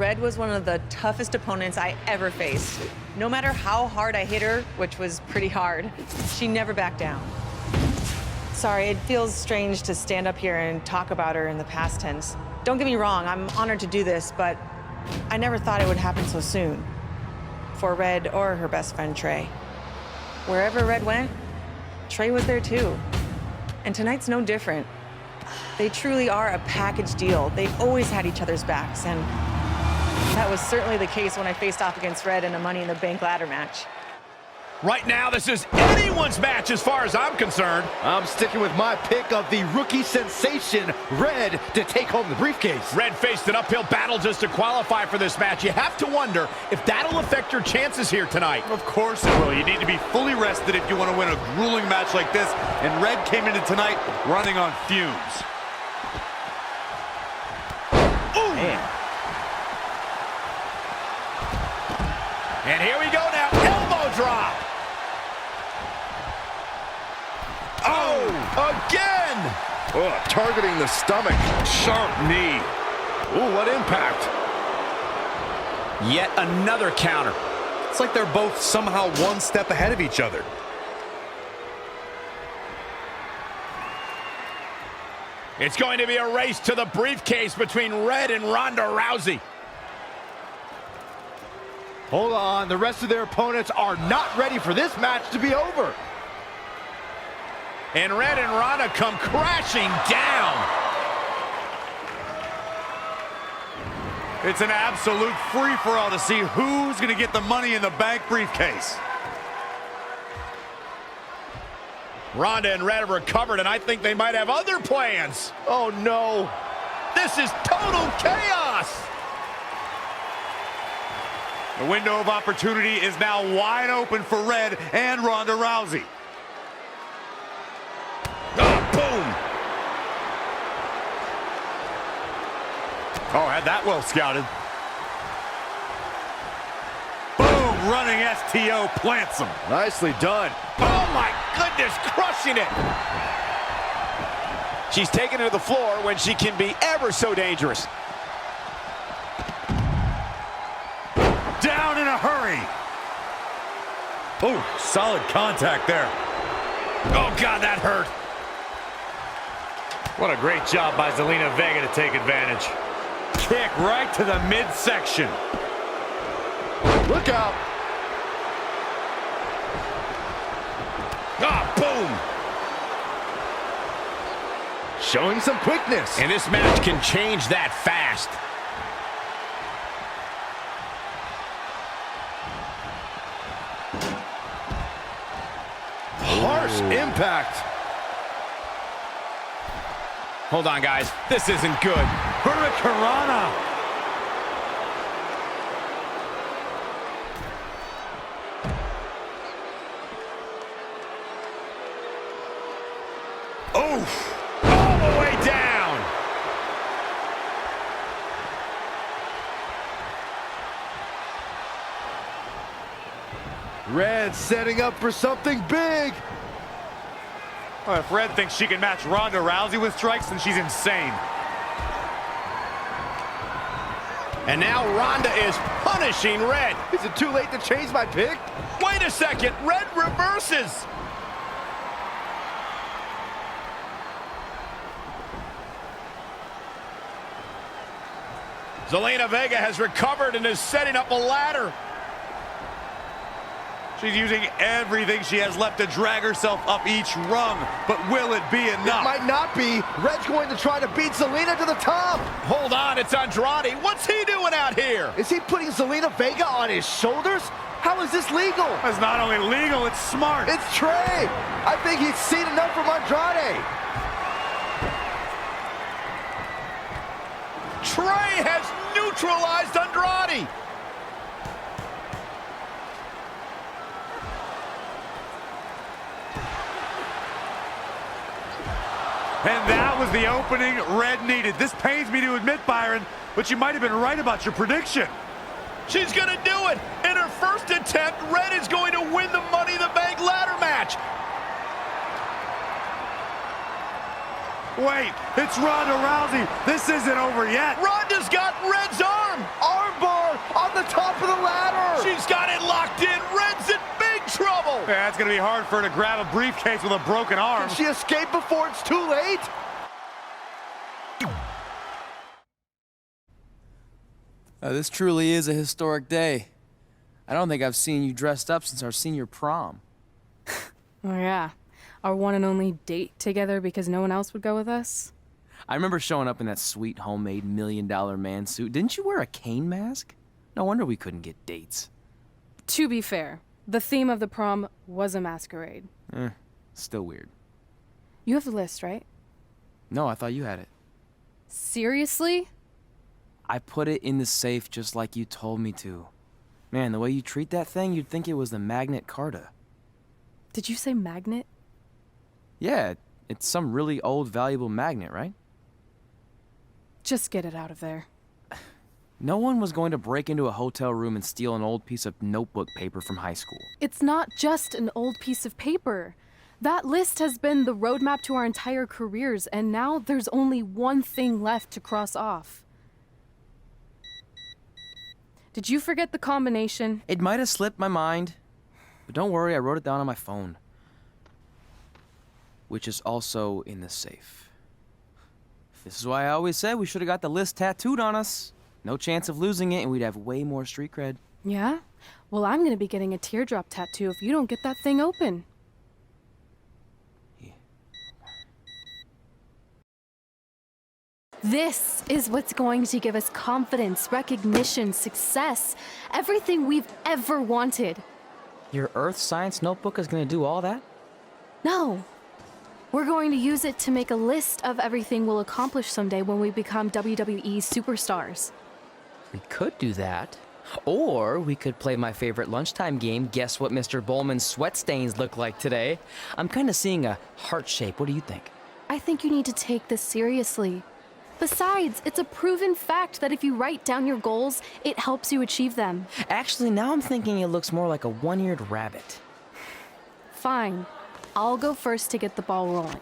Red was one of the toughest opponents I ever faced. No matter how hard I hit her, which was pretty hard, she never backed down. Sorry, it feels strange to stand up here and talk about her in the past tense. Don't get me wrong, I'm honored to do this, but I never thought it would happen so soon. For Red or her best friend, Trey. Wherever Red went, Trey was there too. And tonight's no different. They truly are a package deal. They've always had each other's backs, and that was certainly the case when I faced off against Red in a Money in the Bank ladder match. Right now, this is anyone's match as far as I'm concerned. I'm sticking with my pick of the rookie sensation, Red, to take home the briefcase. Red faced an uphill battle just to qualify for this match. You have to wonder if that'll affect your chances here tonight. Of course it will. You need to be fully rested if you want to win a grueling match like this. And Red came into tonight running on fumes. Ooh. Man. And here we go now. Elbow drop. Oh, again! Oh, targeting the stomach. Sharp knee. Ooh, what impact. Yet another counter. It's like they're both somehow one step ahead of each other. It's going to be a race to the briefcase between Red and Ronda Rousey. Hold on, the rest of their opponents are not ready for this match to be over. And Red and Ronda come crashing down. It's an absolute free-for-all to see who's going to get the Money in the Bank briefcase. Ronda and Red have recovered, and I think they might have other plans. Oh, no. This is total chaos. The window of opportunity is now wide open for Red and Ronda Rousey. Oh, boom. Oh, had that well scouted. Boom, running STO plants him. Nicely done. Oh, my goodness, crushing it. She's taken it to the floor when she can be ever so dangerous. Down in a hurry. Oh, solid contact there. Oh, God, that hurt. What a great job by Zelina Vega to take advantage. Kick right to the midsection. Look out. Ah, boom. Showing some quickness. And this match can change that fast. Harsh impact. Hold on, guys. This isn't good. Hurricanrana. Oof. All the way down. Red setting up for something big. Well, if Red thinks she can match Ronda Rousey with strikes, then she's insane. And now Ronda is punishing Red. Is it too late to change my pick? Wait a second. Red reverses. Zelina Vega has recovered and is setting up a ladder. She's using everything she has left to drag herself up each rung. But will it be enough? It might not be. Red's going to try to beat Zelina to the top. Hold on, it's Andrade. What's he doing out here? Is he putting Zelina Vega on his shoulders? How is this legal? It's not only legal, it's smart. It's Trey. I think he's seen enough from Andrade. Trey has neutralized Andrade. And that was the opening Red needed. This pains me to admit, Byron, but you might have been right about your prediction. She's gonna do it. In her first attempt, Red is going to win the Money in the Bank ladder match. Wait, it's Ronda Rousey. This isn't over yet. Ronda's got Red's arm. Armbar. on the top of the ladder. She's got it locked in. Red's in big trouble. Yeah, it's going to be hard for her to grab a briefcase with a broken arm. Can she escape before it's too late? This truly is a historic day. I don't think I've seen you dressed up since our senior prom. Oh yeah, our one and only date together because no one else would go with us? I remember showing up in that sweet homemade $1 million man suit. Didn't you wear a cane mask? No wonder we couldn't get dates. To be fair, the theme of the prom was a masquerade. Still weird. You have the list, right? No, I thought you had it. Seriously? I put it in the safe just like you told me to. Man, the way you treat that thing, you'd think it was the Magnet Carta. Did you say magnet? Yeah, it's some really old, valuable magnet, right? Just get it out of there. No one was going to break into a hotel room and steal an old piece of notebook paper from high school. It's not just an old piece of paper. That list has been the roadmap to our entire careers, and now there's only one thing left to cross off. Did you forget the combination? It might have slipped my mind, but don't worry, I wrote it down on my phone. Which is also in the safe. This is why I always said we should have got the list tattooed on us. No chance of losing it, and we'd have way more street cred. Yeah? Well, I'm gonna be getting a teardrop tattoo if you don't get that thing open. This is what's going to give us confidence, recognition, success, everything we've ever wanted. Your Earth Science notebook is going to do all that? No. We're going to use it to make a list of everything we'll accomplish someday when we become WWE superstars. We could do that. Or we could play my favorite lunchtime game, Guess What Mr. Bowman's Sweat Stains Look Like Today. I'm kind of seeing a heart shape. What do you think? I think you need to take this seriously. Besides, it's a proven fact that if you write down your goals, it helps you achieve them. Actually, now I'm thinking it looks more like a one-eared rabbit. Fine. I'll go first to get the ball rolling.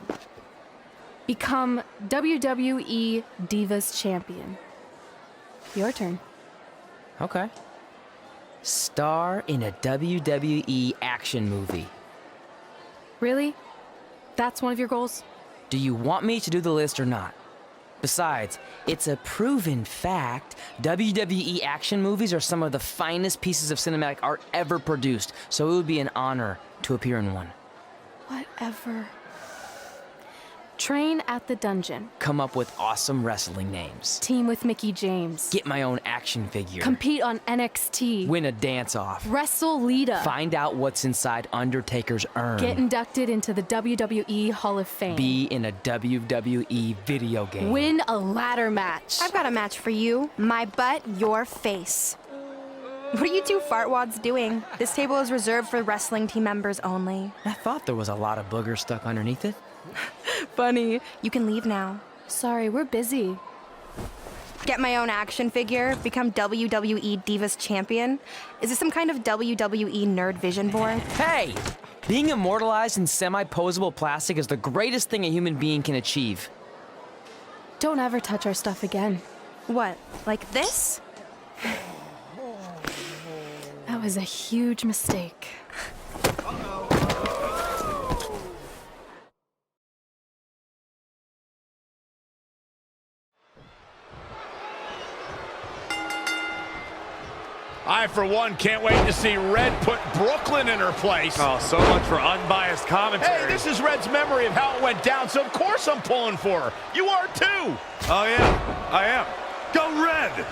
Become WWE Divas Champion. Your turn. Okay. Star in a WWE action movie. Really? That's one of your goals? Do you want me to do the list or not? Besides, it's a proven fact, WWE action movies are some of the finest pieces of cinematic art ever produced, so it would be an honor to appear in one. Whatever. Train at the dungeon. Come up with awesome wrestling names. Team with Mickey James. Get my own action figure. Compete on NXT. Win a dance-off. Wrestle Lita. Find out what's inside Undertaker's urn. Get inducted into the WWE Hall of Fame. Be in a WWE video game. Win a ladder match. I've got a match for you. My butt, your face. What are you two fartwads doing? This table is reserved for wrestling team members only. I thought there was a lot of boogers stuck underneath it. Funny. You can leave now. Sorry, we're busy. Get my own action figure, become WWE Divas Champion. Is this some kind of WWE nerd vision board? Hey! Being immortalized in semi-posable plastic is the greatest thing a human being can achieve. Don't ever touch our stuff again. What, like this? That was a huge mistake. I, for one, can't wait to see Red put Brooklyn in her place. Oh, so much for unbiased commentary. Hey, this is Red's memory of how it went down, so of course I'm pulling for her. You are too. Oh, yeah, I am. Go Red!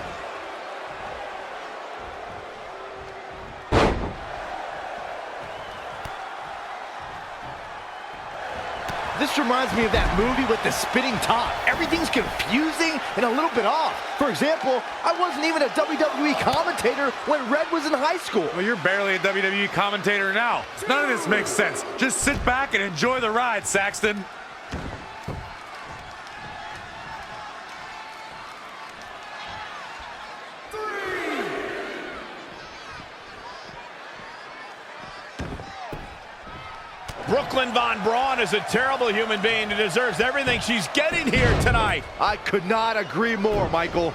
This reminds me of that movie with the spinning top. Everything's confusing and a little bit off. For example, I wasn't even a WWE commentator when Red was in high school. Well, you're barely a WWE commentator now. None of this makes sense. Just sit back and enjoy the ride, Saxton. Brooklyn Von Braun is a terrible human being who deserves everything she's getting here tonight. I could not agree more, Michael.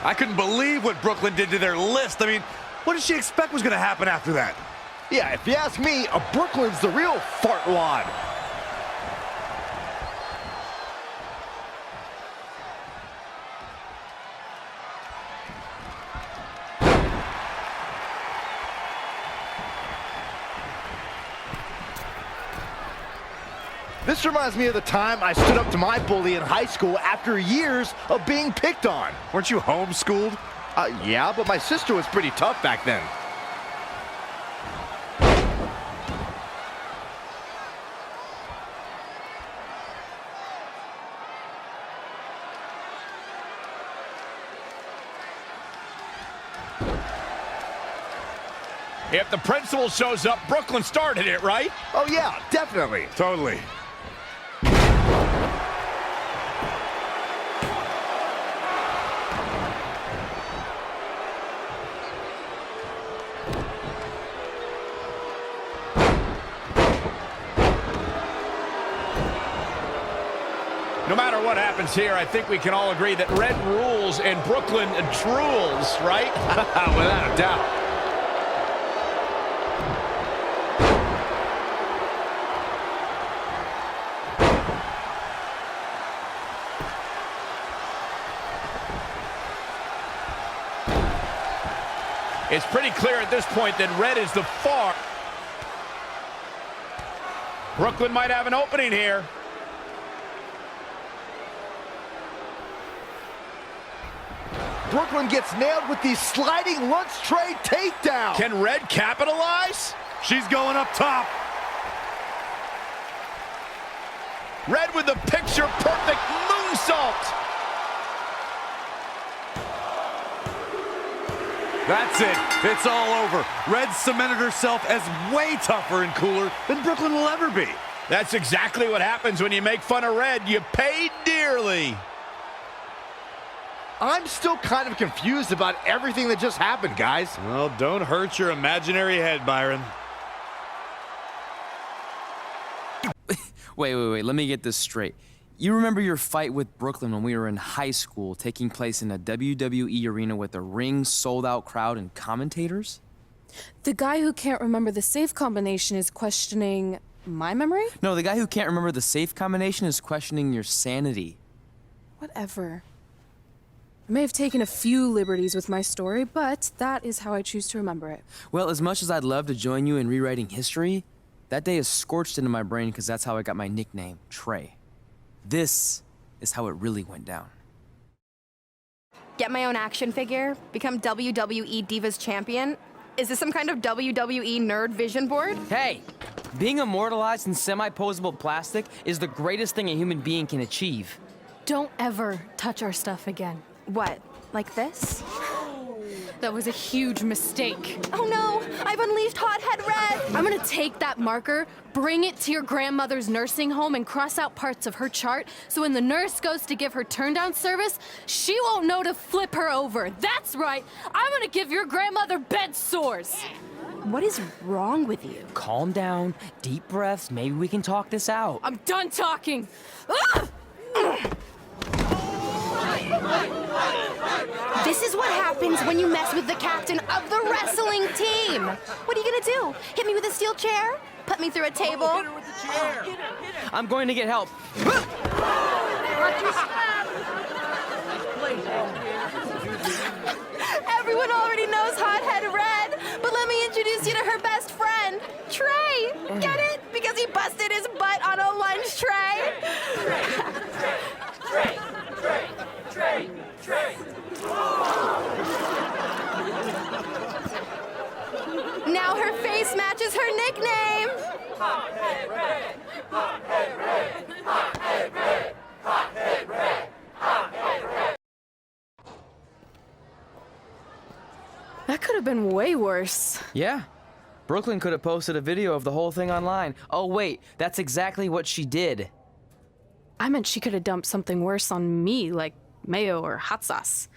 I couldn't believe what Brooklyn did to their list. I mean, what did she expect was going to happen after that? Yeah, if you ask me, Brooklyn's the real fartwad. This reminds me of the time I stood up to my bully in high school after years of being picked on. Weren't you homeschooled? Yeah, but my sister was pretty tough back then. If the principal shows up, Brooklyn started it, right? Oh yeah, definitely. Totally. No matter what happens here, I think we can all agree that red rules and Brooklyn drools, right? Without a doubt. It's pretty clear at this point that red is the far. Brooklyn might have an opening here. Brooklyn gets nailed with the sliding lunch tray takedown. Can red capitalize? She's going up top. Red with the picture-perfect moonsault. That's it. It's all over. Red cemented herself as way tougher and cooler than Brooklyn will ever be. That's exactly what happens when you make fun of red. You pay dearly. I'm still kind of confused about everything that just happened, guys. Well, don't hurt your imaginary head, Byron. Wait. Let me get this straight. You remember your fight with Brooklyn when we were in high school, taking place in a WWE arena with a ring, sold-out crowd, and commentators? The guy who can't remember the safe combination is questioning my memory? No, the guy who can't remember the safe combination is questioning your sanity. Whatever. I may have taken a few liberties with my story, but that is how I choose to remember it. Well, as much as I'd love to join you in rewriting history, that day is scorched into my brain because that's how I got my nickname, Trey. This is how it really went down. Get my own action figure? Become WWE Divas Champion? Is this some kind of WWE nerd vision board? Hey, being immortalized in semi-posable plastic is the greatest thing a human being can achieve. Don't ever touch our stuff again. What, like this? That was a huge mistake. Oh no, I've unleashed Hothead Red! I'm gonna take that marker, bring it to your grandmother's nursing home, and cross out parts of her chart so when the nurse goes to give her turn-down service, she won't know to flip her over. That's right, I'm gonna give your grandmother bed sores. What is wrong with you? Calm down, deep breaths, maybe we can talk this out. I'm done talking. This is what happens when you mess with the captain of the wrestling team. What are you gonna do? Hit me with a steel chair? Put me through a table? I'm going to get help. Everyone already knows Hothead Red, but let me introduce you to her best friend, Trey. Get it? Because he busted his butt on a lunch tray. Trey. Now her face matches her nickname. Hothead Red. Hothead Red. Hothead Red. Hothead Red. Hothead Red. That could have been way worse. Yeah. Brooklyn could have posted a video of the whole thing online. Oh, wait, that's exactly what she did. I meant she could have dumped something worse on me, like mayo or hot sauce.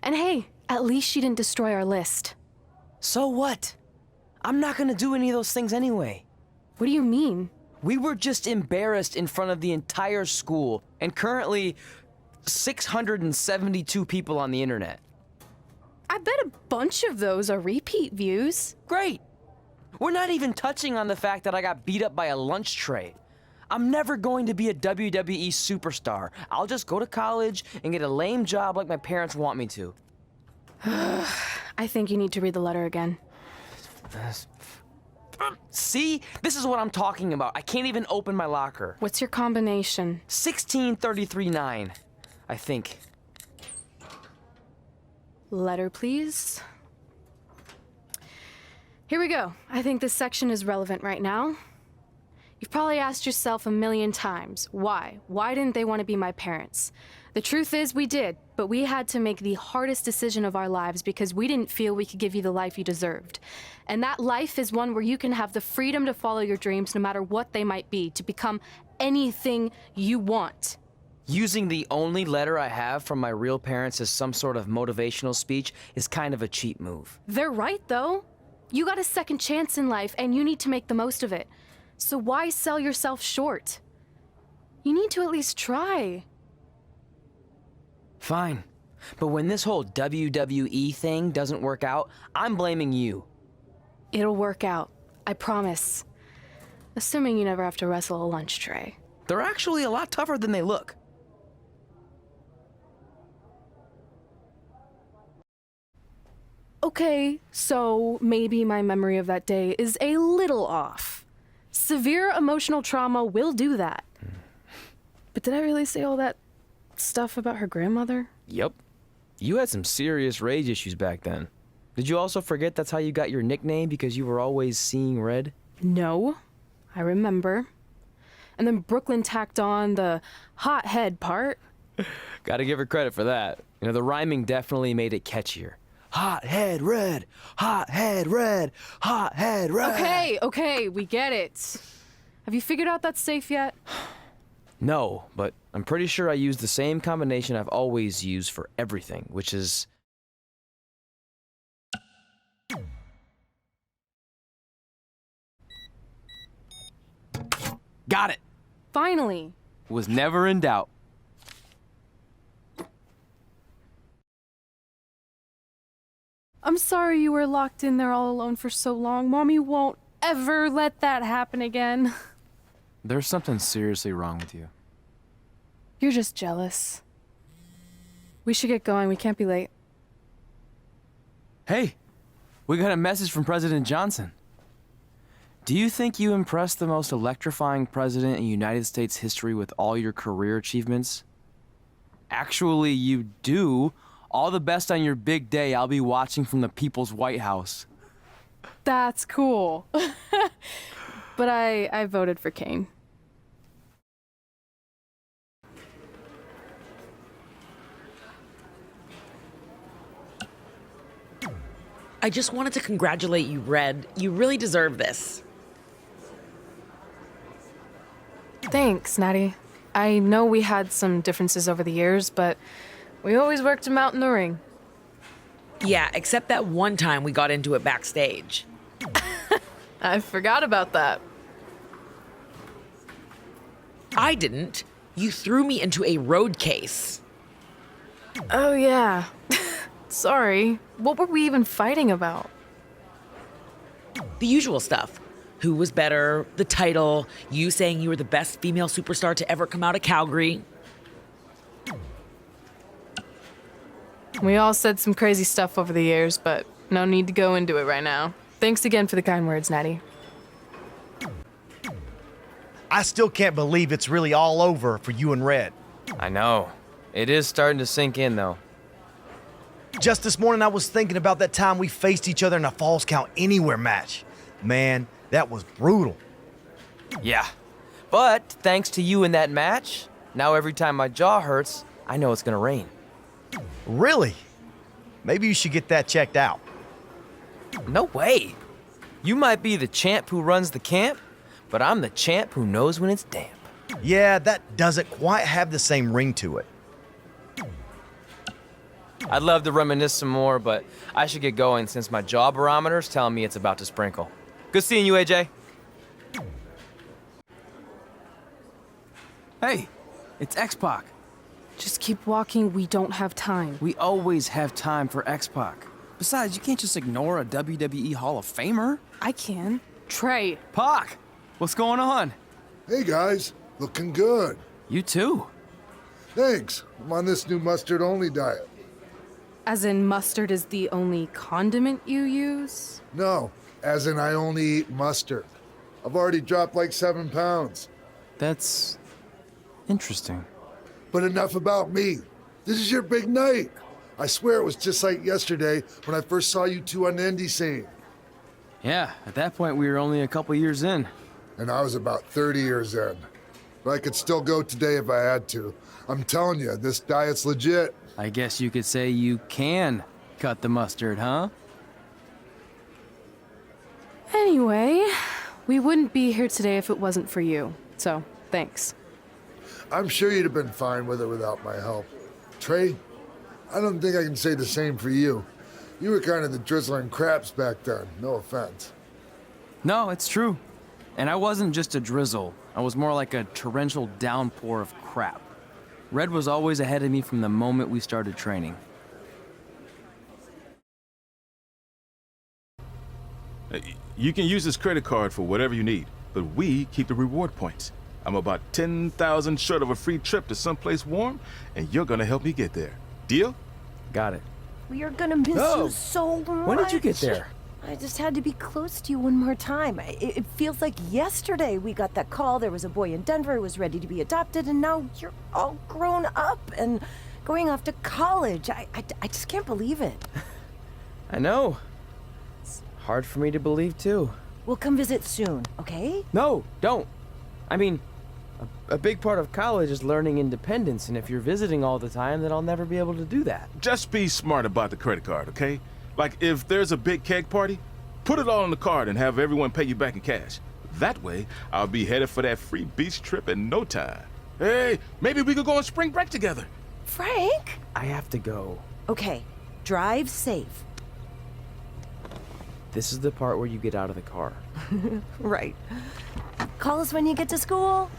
And hey, at least she didn't destroy our list. So what? I'm not gonna do any of those things anyway. What do you mean? We were just embarrassed in front of the entire school, and currently 672 people on the internet. I bet a bunch of those are repeat views. Great. We're not even touching on the fact that I got beat up by a lunch tray. I'm never going to be a WWE superstar. I'll just go to college and get a lame job like my parents want me to. I think you need to read the letter again. See? This is what I'm talking about. I can't even open my locker. What's your combination? 1633-9, I think. Letter, please. Here we go. I think this section is relevant right now. You've probably asked yourself a million times, why? Why didn't they want to be my parents? The truth is we did, but we had to make the hardest decision of our lives because we didn't feel we could give you the life you deserved. And that life is one where you can have the freedom to follow your dreams no matter what they might be, to become anything you want. Using the only letter I have from my real parents as some sort of motivational speech is kind of a cheap move. They're right, though. You got a second chance in life, and you need to make the most of it. So why sell yourself short? You need to at least try. Fine. But when this whole WWE thing doesn't work out, I'm blaming you. It'll work out. I promise. Assuming you never have to wrestle a lunch tray. They're actually a lot tougher than they look. Okay, so maybe my memory of that day is a little off. Severe emotional trauma will do that. But did I really say all that stuff about her grandmother? Yep. You had some serious rage issues back then. Did you also forget that's how you got your nickname because you were always seeing red? No, I remember. And then Brooklyn tacked on the hot head part. Gotta give her credit for that. You know, the rhyming definitely made it catchier. Hot head red, hot head red, hot head red. Okay, we get it. Have you figured out that's safe yet? No, but I'm pretty sure I used the same combination I've always used for everything, which is... Got it! Finally. Was never in doubt. I'm sorry you were locked in there all alone for so long. Mommy won't ever let that happen again. There's something seriously wrong with you. You're just jealous. We should get going. We can't be late. Hey, we got a message from President Johnson. Do you think you impressed the most electrifying president in United States history with all your career achievements? Actually, you do. All the best on your big day. I'll be watching from the People's White House. That's cool. But I voted for Kane. I just wanted to congratulate you, Red. You really deserve this. Thanks, Natty. I know we had some differences over the years, but we always worked them out in the ring. Yeah, except that one time we got into it backstage. I forgot about that. I didn't. You threw me into a road case. Oh, yeah. Sorry. What were we even fighting about? The usual stuff. Who was better, the title, you saying you were the best female superstar to ever come out of Calgary. We all said some crazy stuff over the years, but no need to go into it right now. Thanks again for the kind words, Natty. I still can't believe it's really all over for you and Red. I know. It is starting to sink in, though. Just this morning, I was thinking about that time we faced each other in a Falls Count Anywhere match. Man, that was brutal. Yeah. But thanks to you in that match, now every time my jaw hurts, I know it's gonna rain. Really? Maybe you should get that checked out. No way. You might be the champ who runs the camp, but I'm the champ who knows when it's damp. Yeah, that doesn't quite have the same ring to it. I'd love to reminisce some more, but I should get going since my jaw barometer's telling me it's about to sprinkle. Good seeing you, AJ. Hey, it's X-Pac. Just keep walking. We don't have time. We always have time for X-Pac. Besides, you can't just ignore a WWE Hall of Famer. I can. Trey. Pac, what's going on? Hey guys, looking good. You too. Thanks. I'm on this new mustard-only diet. As in, mustard is the only condiment you use? No, as in I only eat mustard. I've already dropped like 7 pounds. That's interesting. But enough about me. This is your big night. I swear it was just like yesterday when I first saw you two on the indie scene. Yeah, at that point we were only a couple years in. And I was about 30 years in. But I could still go today if I had to. I'm telling you, this diet's legit. I guess you could say you can cut the mustard, huh? Anyway, we wouldn't be here today if it wasn't for you. So, thanks. I'm sure you'd have been fine with it without my help. Trey, I don't think I can say the same for you. You were kind of the drizzling craps back then, no offense. No, it's true. And I wasn't just a drizzle. I was more like a torrential downpour of crap. Red was always ahead of me from the moment we started training. You can use this credit card for whatever you need, but we keep the reward points. I'm about 10,000 short of a free trip to someplace warm, and you're gonna help me get there. Deal? Got it. We are gonna miss you so much. When did you get there? I just had to be close to you one more time. It feels like yesterday we got that call. There was a boy in Denver who was ready to be adopted, and now you're all grown up and going off to college. I just can't believe it. I know. It's hard for me to believe, too. We'll come visit soon, okay? No, don't. I mean, a big part of college is learning independence, and if you're visiting all the time, then I'll never be able to do that. Just be smart about the credit card, okay? Like, if there's a big keg party, put it all on the card and have everyone pay you back in cash. That way, I'll be headed for that free beach trip in no time. Hey, maybe we could go on spring break together. Frank? I have to go. Okay, drive safe. This is the part where you get out of the car. Right. Call us when you get to school.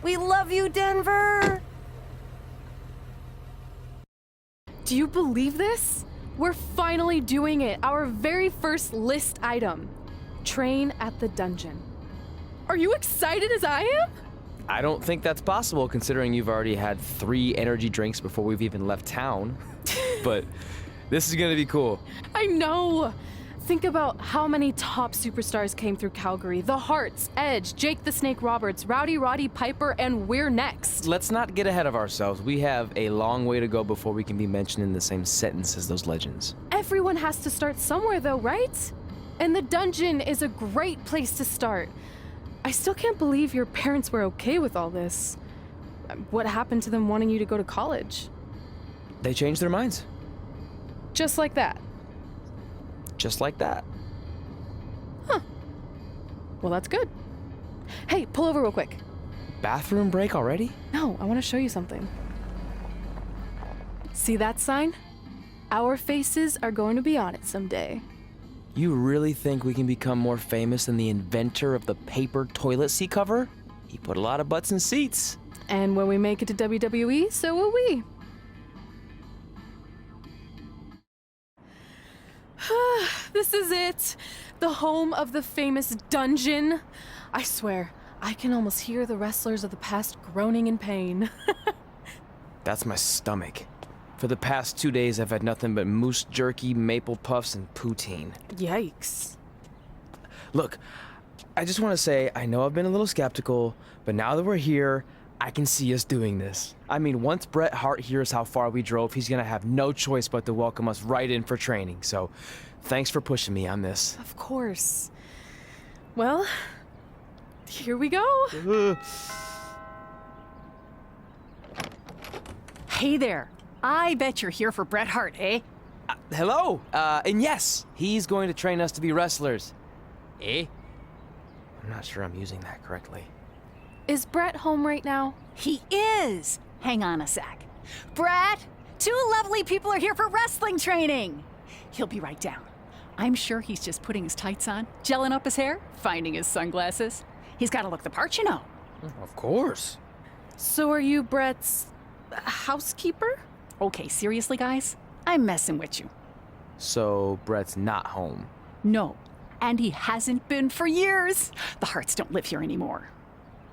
We love you, Denver! Do you believe this? We're finally doing it. Our very first list item. Train at the dungeon. Are you excited as I am? I don't think that's possible considering you've already had 3 energy drinks before we've even left town. But this is gonna be cool. I know. Think about how many top superstars came through Calgary. The Hearts, Edge, Jake the Snake Roberts, Rowdy Roddy Piper, and we're next. Let's not get ahead of ourselves. We have a long way to go before we can be mentioned in the same sentence as those legends. Everyone has to start somewhere though, right? And the dungeon is a great place to start. I still can't believe your parents were okay with all this. What happened to them wanting you to go to college? They changed their minds. Just like that. Just like that. Huh. Well, that's good. Hey, pull over real quick. Bathroom break already? No, I want to show you something. See that sign? Our faces are going to be on it someday. You really think we can become more famous than the inventor of the paper toilet seat cover? He put a lot of butts in seats. And when we make it to WWE, so will we. This is it. The home of the famous dungeon. I swear, I can almost hear the wrestlers of the past groaning in pain. That's my stomach. For the past 2 days, I've had nothing but moose jerky, maple puffs, and poutine. Yikes. Look, I just want to say, I know I've been a little skeptical, but now that we're here, I can see us doing this. I mean, once Bret Hart hears how far we drove, he's gonna have no choice but to welcome us right in for training. So, thanks for pushing me on this. Of course. Well, here we go. Hey there. I bet you're here for Bret Hart, eh? Hello. And yes, he's going to train us to be wrestlers. Eh? I'm not sure I'm using that correctly. Is Bret home right now? He is. Hang on a sec. Bret, 2 lovely people are here for wrestling training. He'll be right down. I'm sure he's just putting his tights on, gelling up his hair, finding his sunglasses. He's got to look the part, you know. Of course. So are you Bret's housekeeper? Okay, seriously, guys? I'm messing with you. So Brett's not home. No, and he hasn't been for years. The Harts don't live here anymore.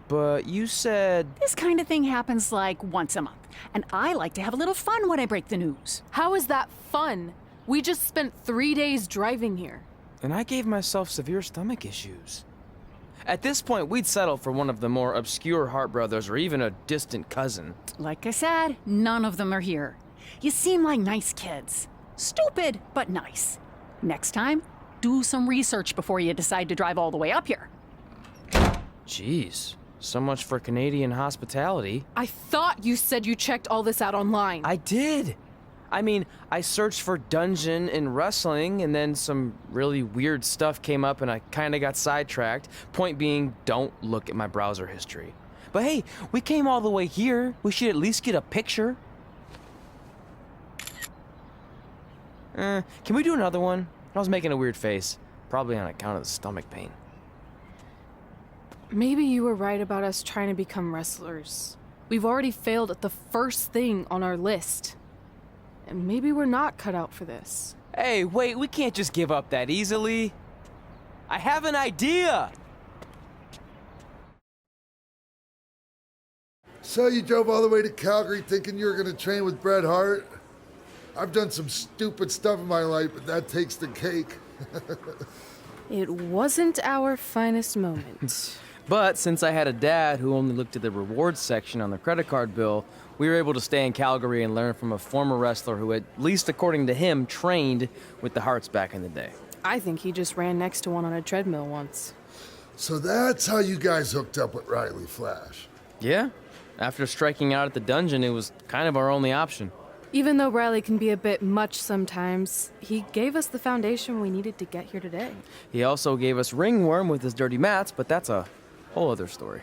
But you said... This kind of thing happens like once a month, and I like to have a little fun when I break the news. How is that fun? We just spent 3 days driving here. And I gave myself severe stomach issues. At this point, we'd settle for one of the more obscure Hart brothers or even a distant cousin. Like I said, none of them are here. You seem like nice kids. Stupid, but nice. Next time, do some research before you decide to drive all the way up here. Jeez, so much for Canadian hospitality. I thought you said you checked all this out online. I did. I mean, I searched for dungeon in wrestling, and then some really weird stuff came up, and I kind of got sidetracked. Point being, don't look at my browser history. But hey, we came all the way here. We should at least get a picture. Can we do another one? I was making a weird face, probably on account of the stomach pain. Maybe you were right about us trying to become wrestlers. We've already failed at the first thing on our list. And maybe we're not cut out for this. Hey, wait, we can't just give up that easily. I have an idea! So you drove all the way to Calgary thinking you were going to train with Bret Hart? I've done some stupid stuff in my life, but that takes the cake. It wasn't our finest moment. But since I had a dad who only looked at the rewards section on the credit card bill, we were able to stay in Calgary and learn from a former wrestler who, at least according to him, trained with the Harts back in the day. I think he just ran next to one on a treadmill once. So that's how you guys hooked up with Riley Flash. Yeah. After striking out at the dungeon, it was kind of our only option. Even though Riley can be a bit much sometimes, he gave us the foundation we needed to get here today. He also gave us ringworm with his dirty mats, but that's a whole other story.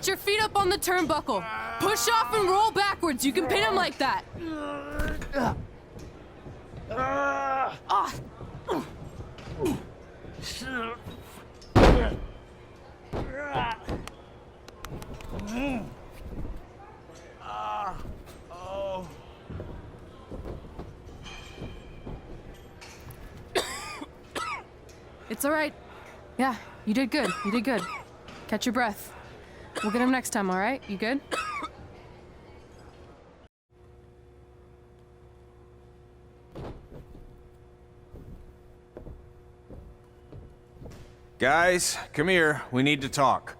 Get your feet up on the turnbuckle. Push off and roll backwards. You can pin him like that. It's all right. Yeah, you did good. You did good. Catch your breath. We'll get him next time, all right? You good? Guys, come here. We need to talk.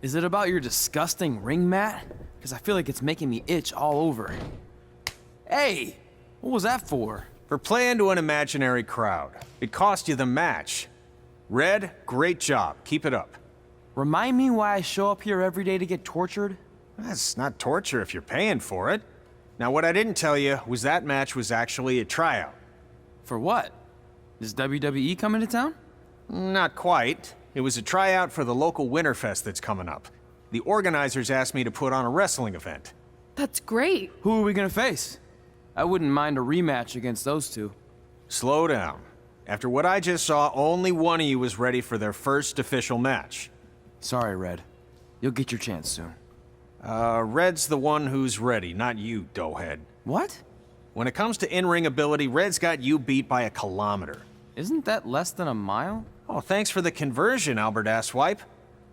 Is it about your disgusting ring mat? Because I feel like it's making me itch all over. Hey! What was that for? For playing to an imaginary crowd. It cost you the match. Red, great job. Keep it up. Remind me why I show up here every day to get tortured? That's not torture if you're paying for it. Now, what I didn't tell you was that match was actually a tryout. For what? Is WWE coming to town? Not quite. It was a tryout for the local Winterfest that's coming up. The organizers asked me to put on a wrestling event. That's great. Who are we gonna face? I wouldn't mind a rematch against those two. Slow down. After what I just saw, only one of you was ready for their first official match. Sorry, Red. You'll get your chance soon. Red's the one who's ready, not you, doughhead. What? When it comes to in-ring ability, Red's got you beat by a kilometer. Isn't that less than a mile? Oh, thanks for the conversion, Albert Asswipe.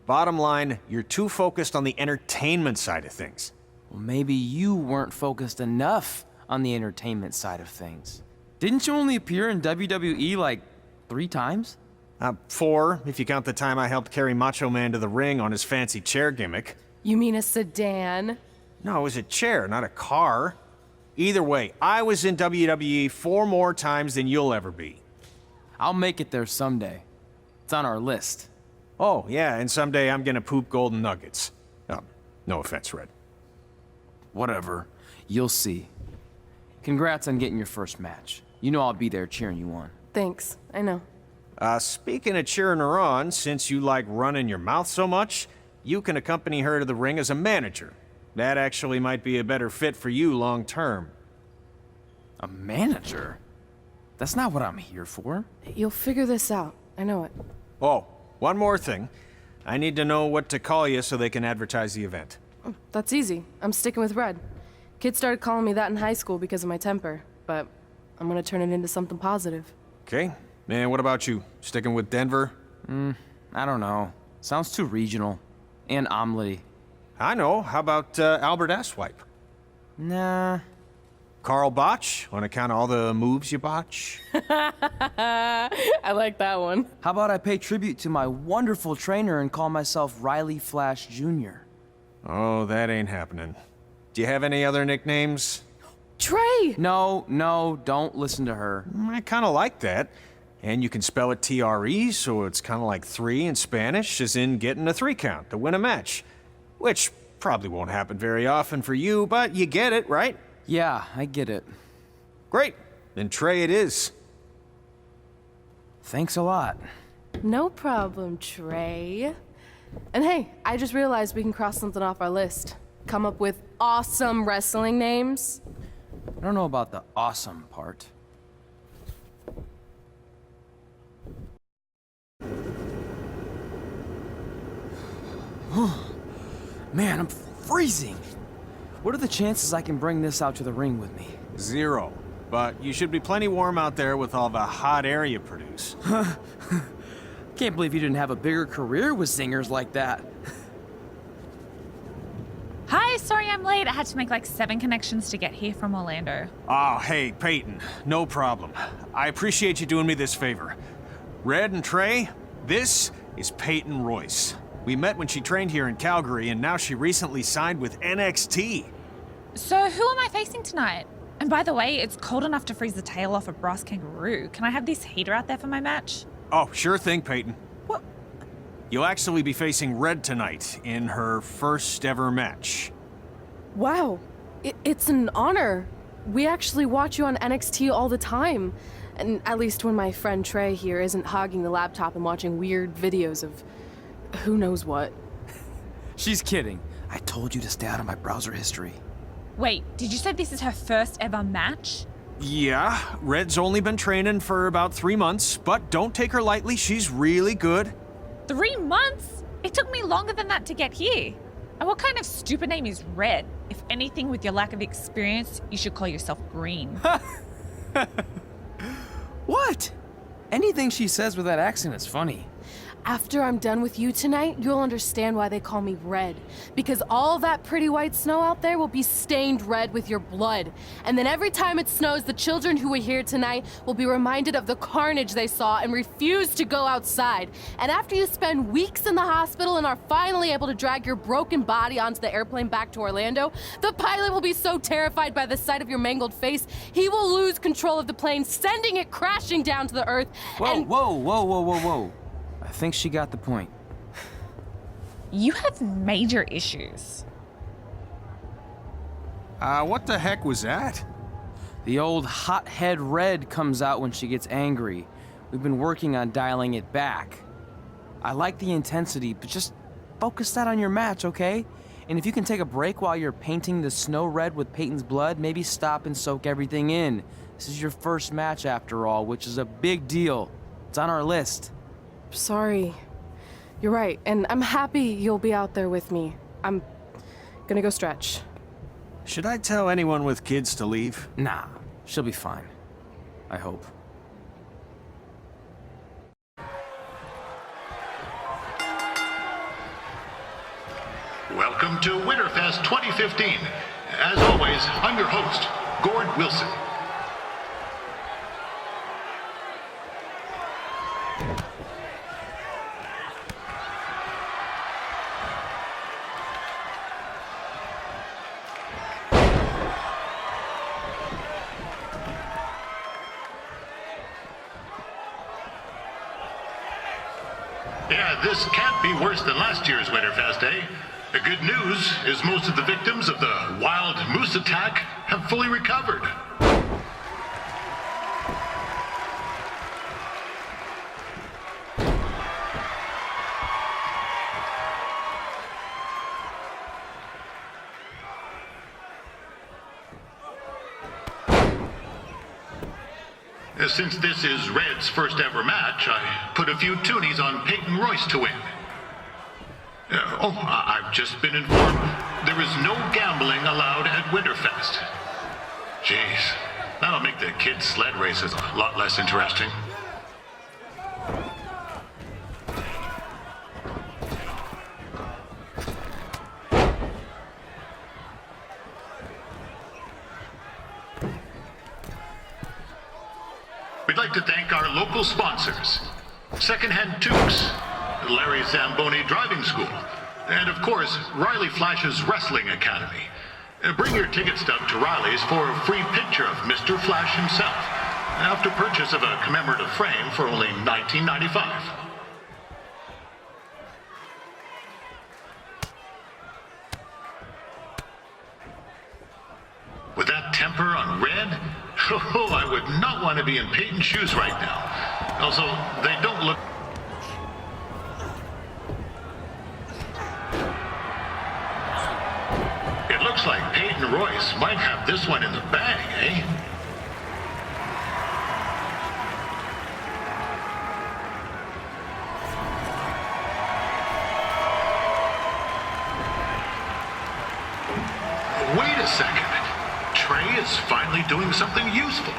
Bottom line, you're too focused on the entertainment side of things. Well, maybe you weren't focused enough on the entertainment side of things. Didn't you only appear in WWE like 3 times? 4, if you count the time I helped carry Macho Man to the ring on his fancy chair gimmick. You mean a sedan? No, it was a chair, not a car. Either way, I was in WWE 4 more times than you'll ever be. I'll make it there someday. It's on our list. Oh, yeah, and someday I'm gonna poop golden nuggets. No offense, Red. Whatever. You'll see. Congrats on getting your first match. You know I'll be there cheering you on. Thanks. I know. Speaking of cheering her on, since you like running your mouth so much, you can accompany her to the ring as a manager. That actually might be a better fit for you long term. A manager? That's not what I'm here for. You'll figure this out. I know it. Oh, one more thing. I need to know what to call you so they can advertise the event. That's easy. I'm sticking with Red. Kids started calling me that in high school because of my temper, but I'm gonna turn it into something positive. Okay. And what about you? Sticking with Denver? I don't know. Sounds too regional. And omelette-y. I know. How about Albert Asswipe? Nah. Carl Botch, on account of all the moves you botch? I like that one. How about I pay tribute to my wonderful trainer and call myself Riley Flash Jr.? Oh, that ain't happening. Do you have any other nicknames? Trey! No, don't listen to her. I kind of like that. And you can spell it T-R-E, so it's kind of like 3 in Spanish, as in getting a 3 count to win a match. Which probably won't happen very often for you, but you get it, right? Yeah, I get it. Great. Then Trey it is. Thanks a lot. No problem, Trey. And hey, I just realized we can cross something off our list. Come up with awesome wrestling names. I don't know about the awesome part. Man, I'm freezing. What are the chances I can bring this out to the ring with me? 0. But you should be plenty warm out there with all the hot air you produce. Can't believe you didn't have a bigger career with singers like that. Hi, sorry I'm late. I had to make like 7 connections to get here from Orlando. Oh, hey, Peyton. No problem. I appreciate you doing me this favor. Red and Trey, this is Peyton Royce. We met when she trained here in Calgary, and now she recently signed with NXT. So who am I facing tonight? And by the way, it's cold enough to freeze the tail off a brass kangaroo. Can I have this heater out there for my match? Oh, sure thing, Peyton. What? You'll actually be facing Red tonight in her first ever match. Wow, it's an honor. We actually watch you on NXT all the time. And at least when my friend Trey here isn't hogging the laptop and watching weird videos of who knows what. She's kidding. I told you to stay out of my browser history. Wait, did you say this is her first ever match? Yeah, Red's only been training for about 3 months, but don't take her lightly, she's really good. 3 months? It took me longer than that to get here. And what kind of stupid name is Red? If anything, with your lack of experience, you should call yourself Green. What? Anything she says with that accent is funny. After I'm done with you tonight, you'll understand why they call me Red. Because all that pretty white snow out there will be stained red with your blood. And then every time it snows, the children who were here tonight will be reminded of the carnage they saw and refuse to go outside. And after you spend weeks in the hospital and are finally able to drag your broken body onto the airplane back to Orlando, the pilot will be so terrified by the sight of your mangled face, he will lose control of the plane, sending it crashing down to the earth. Whoa. I think she got the point. You have major issues. What the heck was that? The old hothead Red comes out when she gets angry. We've been working on dialing it back. I like the intensity, but just focus that on your match, okay? And if you can take a break while you're painting the snow red with Peyton's blood, maybe stop and soak everything in. This is your first match after all, which is a big deal. It's on our list. Sorry. You're right, and I'm happy you'll be out there with me. I'm gonna go stretch. Should I tell anyone with kids to leave? Nah, she'll be fine. I hope. Welcome to Winterfest 2015. As always, I'm your host, Gord Wilson. Yeah, this can't be worse than last year's Winterfest, eh? The good news is most of the victims of the wild moose attack have fully recovered. Since this is Red's first ever match, I put a few toonies on Peyton Royce to win. I've just been informed there is no gambling allowed at Winterfest. Jeez, that'll make the kids' sled races a lot less interesting. We'd like to thank our local sponsors, Secondhand Tukes, Larry Zamboni Driving School, and of course, Riley Flash's Wrestling Academy. Bring your ticket stub to Riley's for a free picture of Mr. Flash himself, after purchase of a commemorative frame for only $19.95. With that temper on Red, oh, I would not want to be in Peyton's shoes right now. Also, they don't look... It looks like Peyton Royce might have this one in the bag, eh? Wait a second. Trey is finally doing something useful.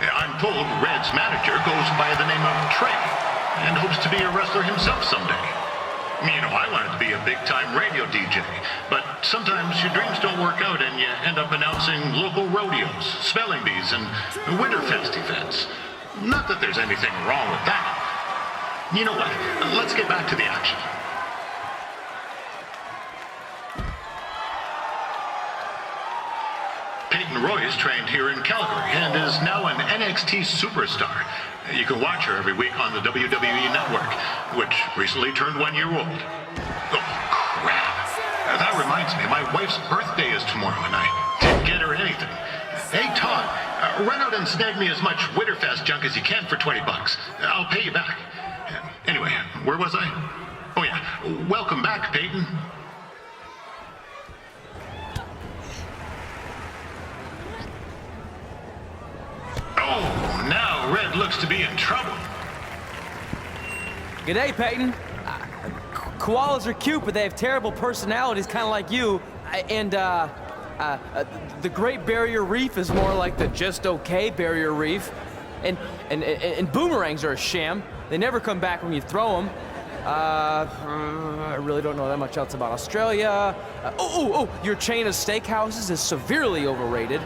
I'm told Red's manager goes by the name of Trey and hopes to be a wrestler himself someday. You know, I wanted to be a big-time radio DJ, but sometimes your dreams don't work out and you end up announcing local rodeos, spelling bees, and Winterfest events. Not that there's anything wrong with that. You know what? Let's get back to the action. Peyton Royce trained here in Calgary and is now an NXT superstar. You can watch her every week on the WWE Network, which recently turned 1 year old. Oh, crap. That reminds me, my wife's birthday is tomorrow, and I didn't get her anything. Hey, Todd, run out and snag me as much Winterfest junk as you can for $20. I'll pay you back. Anyway, where was I? Oh, yeah. Welcome back, Peyton. Oh, now Red looks to be in trouble. G'day, Peyton. Koalas are cute, but they have terrible personalities, kind of like you. The Great Barrier Reef is more like the just okay Barrier Reef. And boomerangs are a sham. They never come back when you throw them. I really don't know that much else about Australia. Your chain of steakhouses is severely overrated.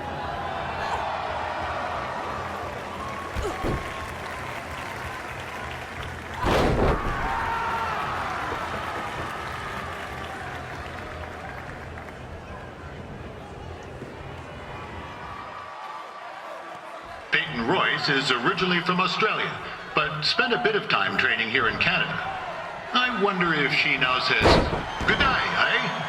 Peyton Royce is originally from Australia, but spent a bit of time training here in Canada. I wonder if she now says, good day, eh?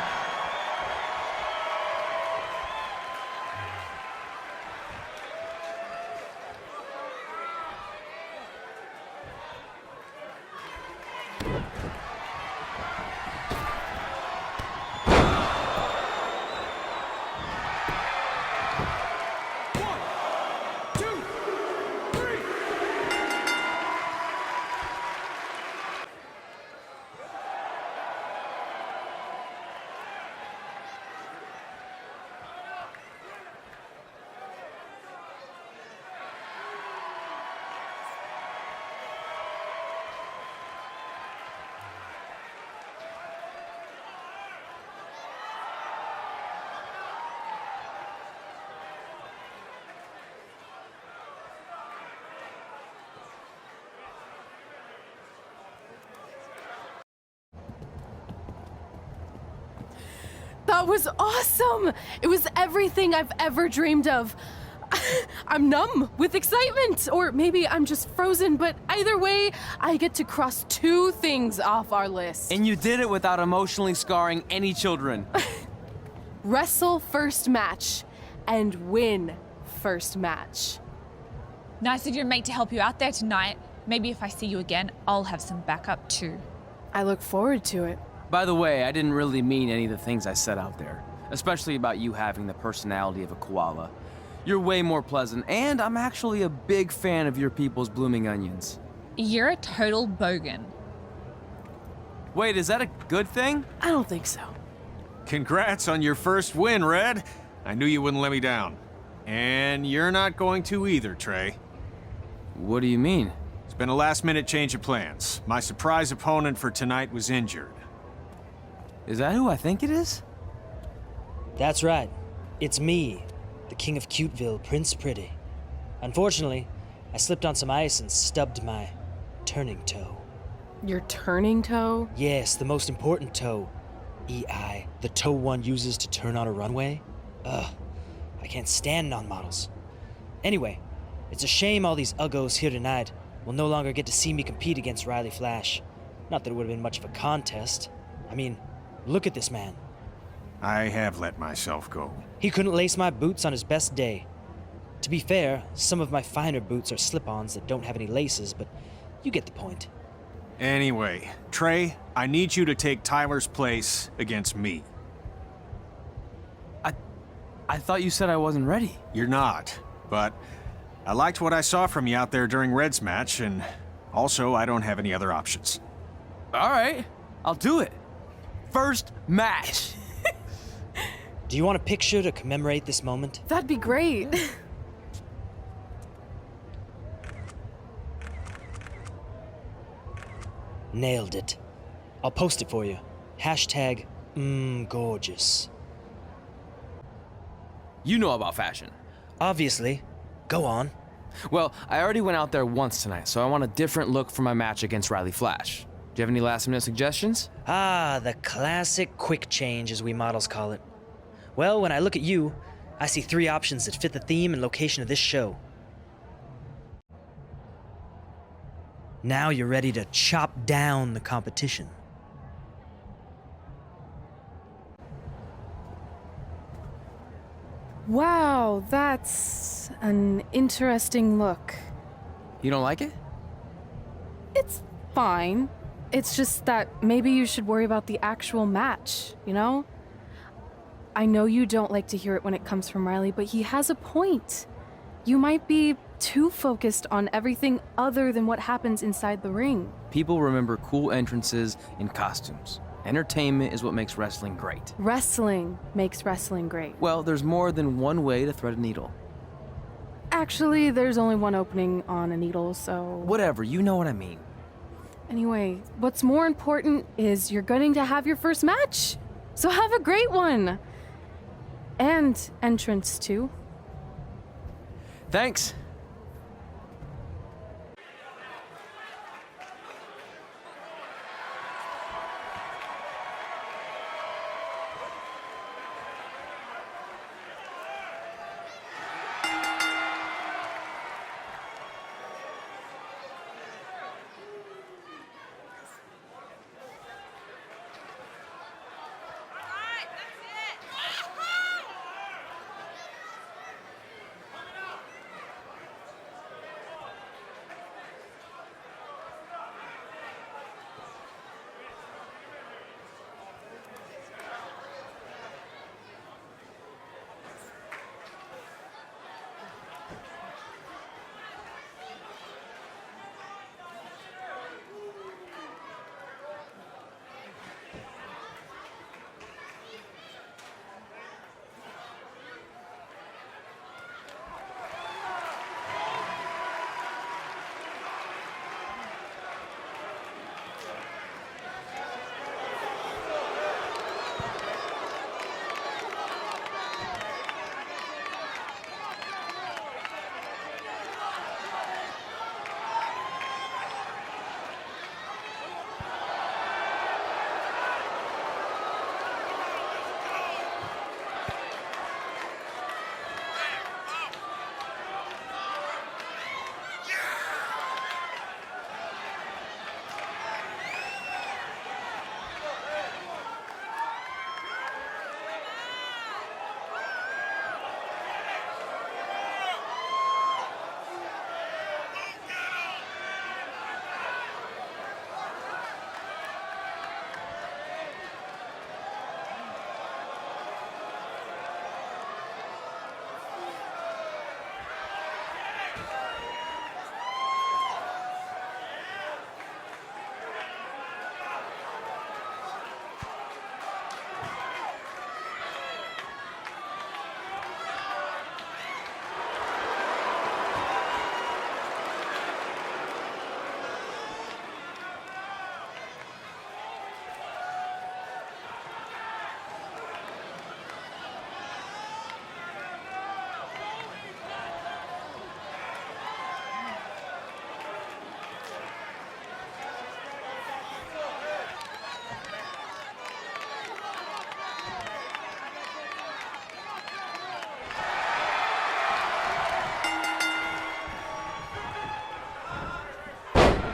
That was awesome! It was everything I've ever dreamed of. I'm numb with excitement, or maybe I'm just frozen, but either way, I get to cross 2 things off our list. And you did it without emotionally scarring any children. Wrestle first match and win first match. Nice of your mate to help you out there tonight. Maybe if I see you again, I'll have some backup too. I look forward to it. By the way, I didn't really mean any of the things I said out there, especially about you having the personality of a koala. You're way more pleasant, and I'm actually a big fan of your people's blooming onions. You're a total bogan. Wait, is that a good thing? I don't think so. Congrats on your first win, Red. I knew you wouldn't let me down. And you're not going to either, Trey. What do you mean? It's been a last-minute change of plans. My surprise opponent for tonight was injured. Is that who I think it is? That's right. It's me, the King of Cuteville, Prince Pretty. Unfortunately, I slipped on some ice and stubbed my turning toe. Your turning toe? Yes, the most important toe. EI, the toe one uses to turn on a runway. Ugh, I can't stand non-models. Anyway, it's a shame all these uggos here tonight will no longer get to see me compete against Riley Flash. Not that it would have been much of a contest. I mean, look at this man. I have let myself go. He couldn't lace my boots on his best day. To be fair, some of my finer boots are slip-ons that don't have any laces, but you get the point. Anyway, Trey, I need you to take Tyler's place against me. I thought you said I wasn't ready. You're not, but I liked what I saw from you out there during Red's match, and also I don't have any other options. All right, I'll do it. First match. Do you want a picture to commemorate this moment? That'd be great. Nailed it. I'll post it for you. Hashtag gorgeous. You know about fashion. Obviously. Go on. Well, I already went out there once tonight, so I want a different look for my match against Riley Flash. Do you have any last-minute suggestions? Ah, the classic quick change, as we models call it. Well, when I look at you, I see 3 options that fit the theme and location of this show. Now you're ready to chop down the competition. Wow, that's an interesting look. You don't like it? It's fine. It's just that maybe you should worry about the actual match, you know? I know you don't like to hear it when it comes from Riley, but he has a point. You might be too focused on everything other than what happens inside the ring. People remember cool entrances and costumes. Entertainment is what makes wrestling great. Wrestling makes wrestling great. Well, there's more than one way to thread a needle. Actually, there's only one opening on a needle, so... Whatever, you know what I mean. Anyway, what's more important is you're going to have your first match. So have a great one. And entrance, too. Thanks.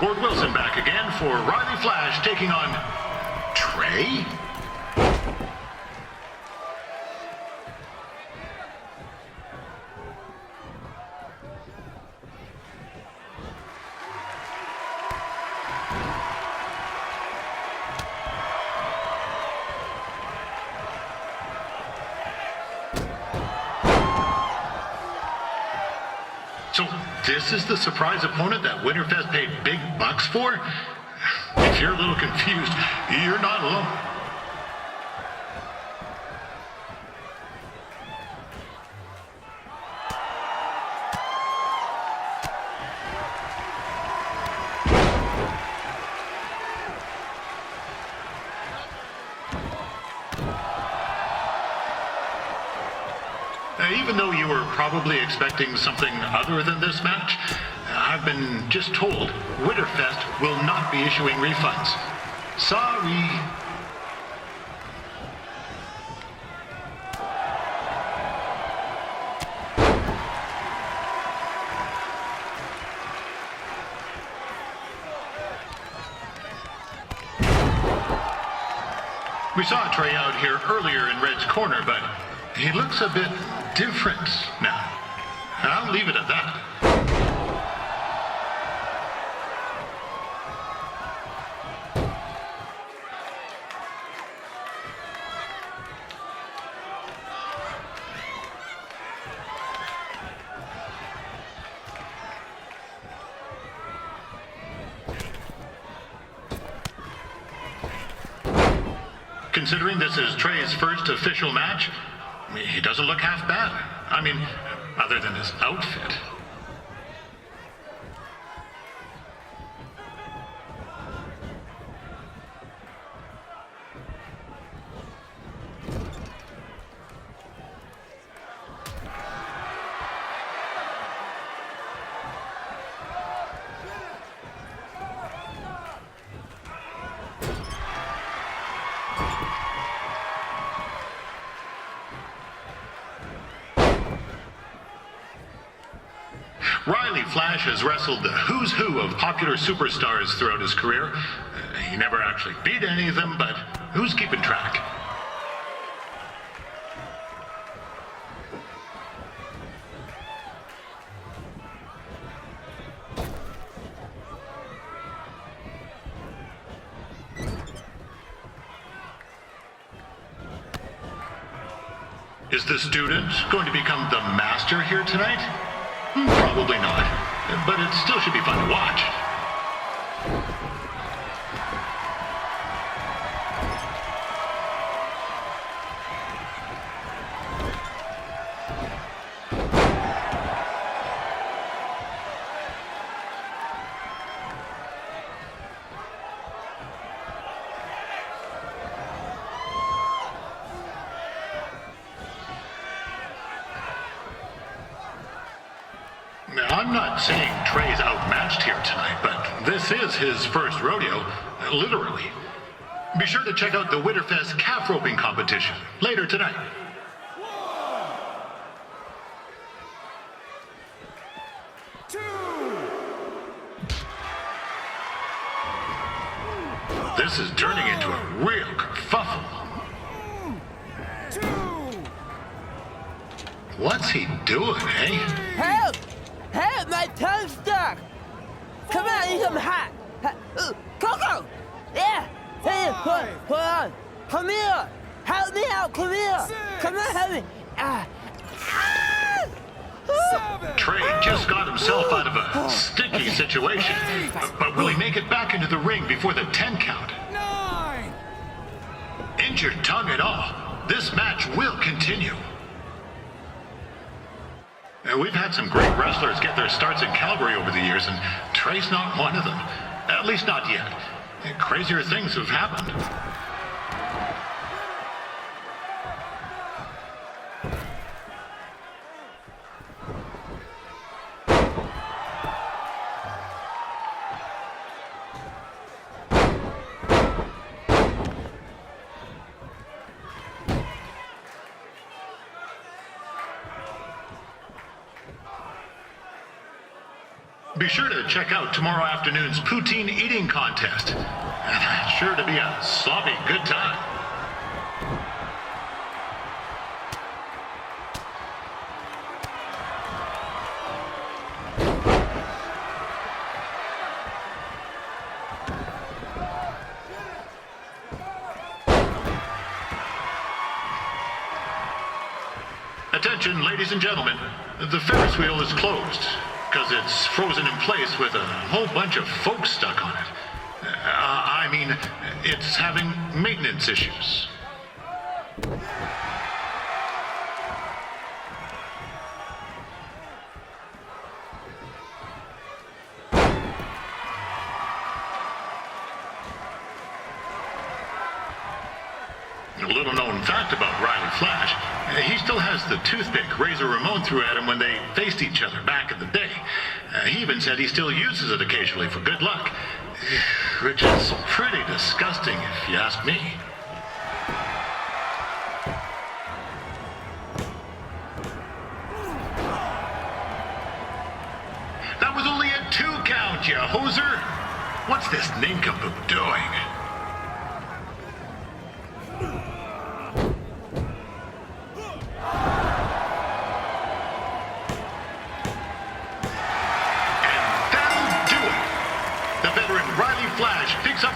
Gord Wilson back again for Riley Flash taking on Trey. So this is the surprise opponent that Winterfest paid big bucks for? If you're a little confused, you're not alone. Even though you were probably expecting something other than this match, I've been just told Winterfest will not be issuing refunds. Sorry. We saw Trey out here earlier in Red's corner, but he looks a bit different now. I'll leave it at that. Considering this is Trey's first official match, he doesn't look half bad. I mean, other than his outfit. Riley Flash has wrestled the who's who of popular superstars throughout his career. He never actually beat any of them, but who's keeping track? Is the student going to become the master here tonight? Probably not, but it still should be fun to watch. Now, I'm not saying Trey's outmatched here tonight, but this is his first rodeo, literally. Be sure to check out the Winterfest calf roping competition later tonight. This is turning into a real kerfuffle. What's he doing, eh? Help! Help! My tongue's stuck! Come on, I need some hot! Coco! Yeah! Hey, hold on! Come here! Help me out! Come here! Come on, help me! Trey just got himself out of a sticky situation, but will he make it back into the ring before the 10 count? 9! Injured tongue and all, this match will continue. We've had some great wrestlers get their starts in Calgary over the years, and Trey's not one of them. At least not yet. Crazier things have happened. Be sure to check out tomorrow afternoon's poutine eating contest. It's sure to be a sloppy good time. Attention, ladies and gentlemen. The Ferris wheel is closed, because it's frozen in place with a whole bunch of folks stuck on it. I mean, it's having maintenance issues. A little known fact about Riley Flash, he still has the toothpick Razor Ramon threw at him when they faced each other back in the day. He even said he still uses it occasionally for good luck, which is pretty disgusting if you ask me. That was only a 2 count, you hoser! What's this nincompoop doing?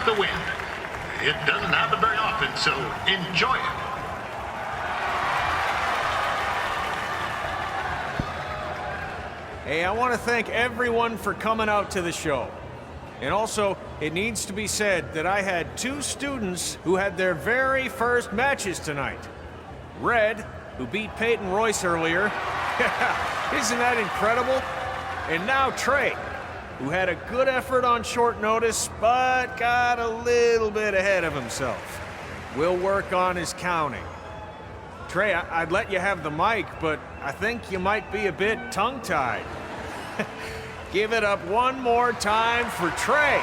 the win. It doesn't happen very often, so enjoy it. Hey, I want to thank everyone for coming out to the show. And also, it needs to be said that I had 2 students who had their very first matches tonight. Red, who beat Peyton Royce earlier. Isn't that incredible? And now Trey, who had a good effort on short notice, but got a little bit ahead of himself. We'll work on his counting. Trey, I'd let you have the mic, but I think you might be a bit tongue-tied. Give it up one more time for Trey.